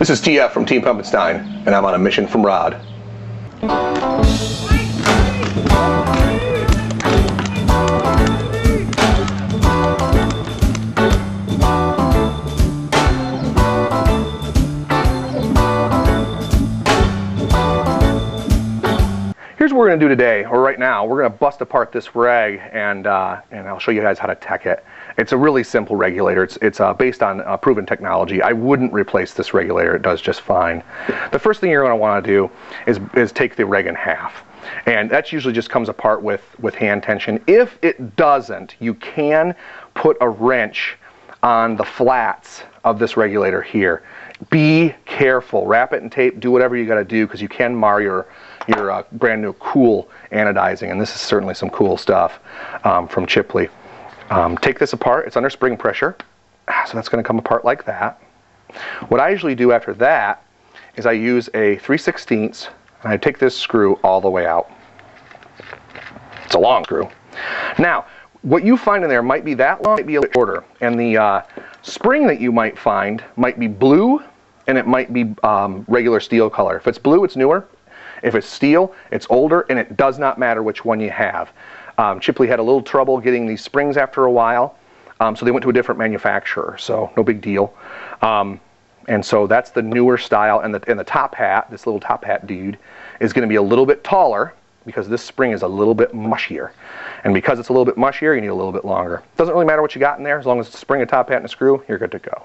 This is TF from Team Pumpenstein, and I'm on a mission from Rod. Here's what we're going to do today, or right now. We're going to bust apart this reg, and I'll show you guys how to tech it. It's a really simple regulator. It's based on proven technology. I wouldn't replace this regulator. It does just fine. The first thing you're going to want to do is take the reg in half. And that usually just comes apart with hand tension. If it doesn't, you can put a wrench on the flats of this regulator here. Be careful. Wrap it in tape. Do whatever you got to do, because you can mar your brand new cool anodizing, and this is certainly some cool stuff from Chipley. Take this apart. It's under spring pressure, so that's going to come apart like that. What I usually do after that is I use a 3/16, and I take this screw all the way out. It's a long screw. Now, what you find in there might be that long, might be a little shorter, and the spring that you might find might be blue, and it might be regular steel color. If it's blue, it's newer. If it's steel, it's older, and it does not matter which one you have. Chipley had a little trouble getting these springs after a while, so they went to a different manufacturer, so no big deal. And so that's the newer style, and the top hat, this little top hat dude, is going to be a little bit taller because this spring is a little bit mushier. And because it's a little bit mushier, you need a little bit longer. Doesn't really matter what you got in there, as long as it's a spring, a top hat, and a screw, you're good to go.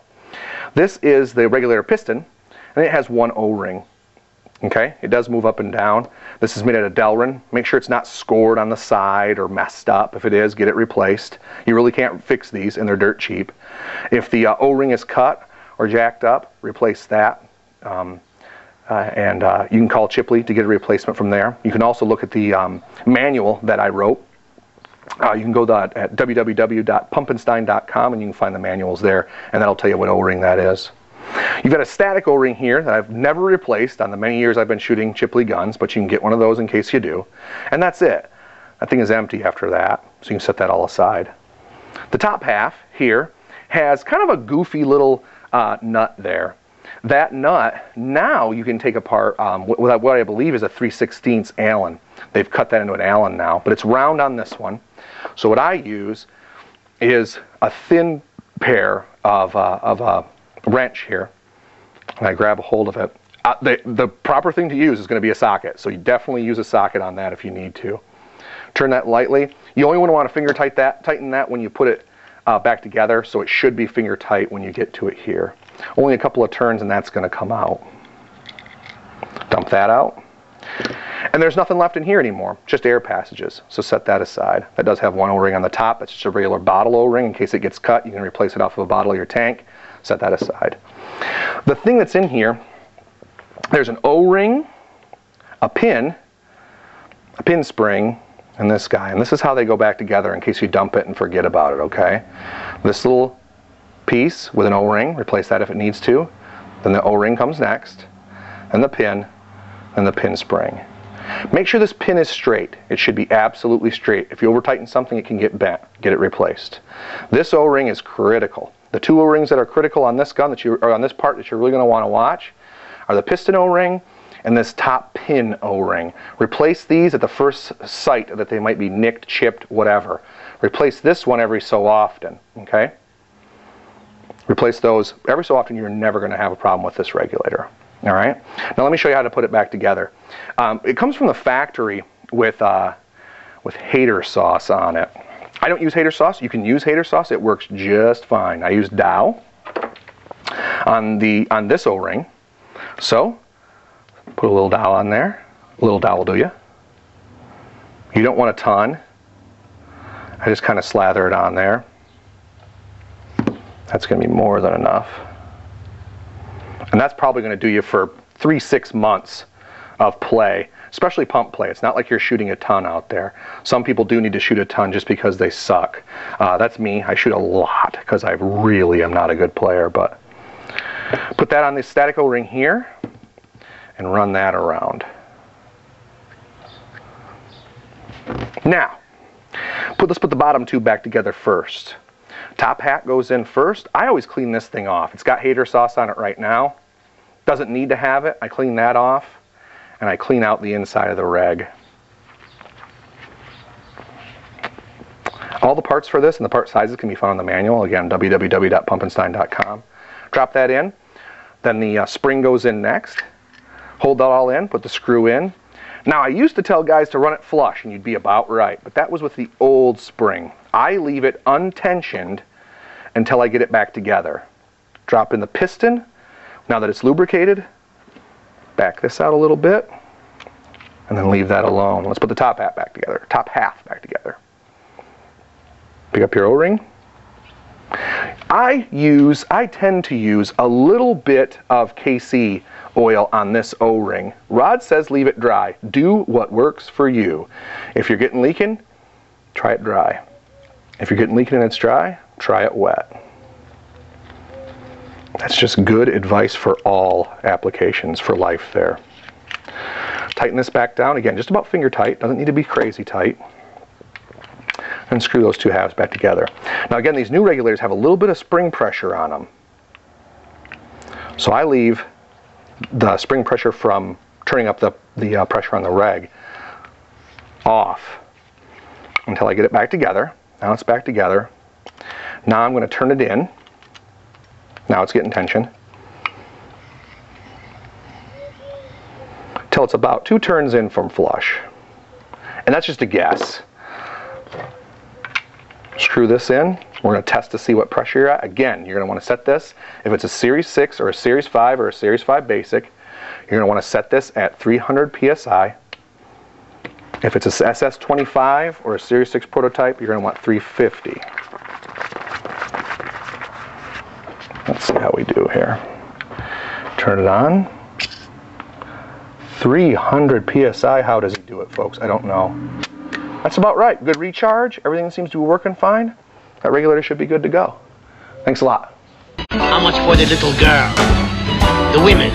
This is the regulator piston, and it has one O-ring. Okay, it does move up and down. This is made out of Delrin. Make sure it's not scored on the side or messed up. If it is, get it replaced. You really can't fix these, and they're dirt cheap. If the O-ring is cut or jacked up, replace that. You can call Chipley to get a replacement from there. You can also look at the manual that I wrote. You can go at www.pumpenstein.com, and you can find the manuals there, and that'll tell you what O-ring that is. You've got a static O-ring here that I've never replaced on the many years I've been shooting Chipley guns, but you can get one of those in case you do. And that's it. That thing is empty after that, so you can set that all aside. The top half here has kind of a goofy little nut there. That nut, now you can take apart what I believe is a 3/16 Allen. They've cut that into an Allen now, but it's round on this one. So what I use is a thin pair of wrench here, and I grab a hold of it. The proper thing to use is going to be a socket, so you definitely use a socket on that if you need to. Turn that lightly. You only want to finger tighten that when you put it back together, so it should be finger tight when you get to it here. Only a couple of turns and that's going to come out. Dump that out. And there's nothing left in here anymore, just air passages, so set that aside. That does have one O-ring on the top. That's just a regular bottle O-ring. In case it gets cut, you can replace it off of a bottle of your tank. Set that aside. The thing that's in here, there's an O-ring, a pin spring, and this guy. And this is how they go back together in case you dump it and forget about it, okay? This little piece with an O-ring, replace that if it needs to. Then the O-ring comes next, and the pin, and the pin spring. Make sure this pin is straight. It should be absolutely straight. If you over-tighten something, it can get bent. Get it replaced. This O-ring is critical. The two O-rings that are critical on this gun or on this part that you're really going to want to watch are the piston O-ring and this top pin O-ring. Replace these at the first sight that they might be nicked, chipped, whatever. Replace this one every so often, okay? Replace those every so often. You're never going to have a problem with this regulator. All right. Now let me show you how to put it back together. It comes from the factory with hater sauce on it. I don't use hater sauce. You can use hater sauce. It works just fine. I use Dow on this O-ring. So put a little Dow on there. A little Dow will do you. You don't want a ton. I just kind of slather it on there. That's going to be more than enough. And that's probably going to do you for 3-6 months of play, especially pump play. It's not like you're shooting a ton out there. Some people do need to shoot a ton just because they suck. That's me. I shoot a lot because I really am not a good player. But put that on this static O-ring here and run that around. Now, let's put the bottom two back together first. Top hat goes in first. I always clean this thing off. It's got hater sauce on it right now. doesn't need to have it. I clean that off, and I clean out the inside of the reg. All the parts for this and the part sizes can be found in the manual. Again, www.pumpenstein.com. Drop that in. Then the spring goes in next. Hold that all in, put the screw in. Now, I used to tell guys to run it flush, and you'd be about right, but that was with the old spring. I leave it untensioned until I get it back together. Drop in the piston. Now that it's lubricated, back this out a little bit, and then leave that alone. Let's put the top half back together. Top half back together. Pick up your O-ring. I tend to use a little bit of KC oil on this O-ring. Rod says leave it dry. Do what works for you. If you're getting leaking, try it dry. If you're getting leaking and it's dry, try it wet. That's just good advice for all applications for life there. Tighten this back down. Again, just about finger tight. Doesn't need to be crazy tight. And screw those two halves back together. Now again, these new regulators have a little bit of spring pressure on them. So I leave the spring pressure from turning up the pressure on the reg off until I get it back together. Now it's back together. Now I'm going to turn it in. Now it's getting tension. Till it's about 2 turns in from flush. And that's just a guess. Screw this in. We're going to test to see what pressure you're at. Again, you're going to want to set this, if it's a Series 6 or a Series 5 or a Series 5 Basic, you're going to want to set this at 300 PSI. If it's a SS25 or a Series 6 prototype, you're going to want 350. Let's see how we do here. Turn it on. 300 PSI. How does it do it, folks? I don't know. That's about right. Good recharge. Everything seems to be working fine. That regulator should be good to go. Thanks a lot. How much for the little girl? The women.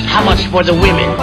How much for the women?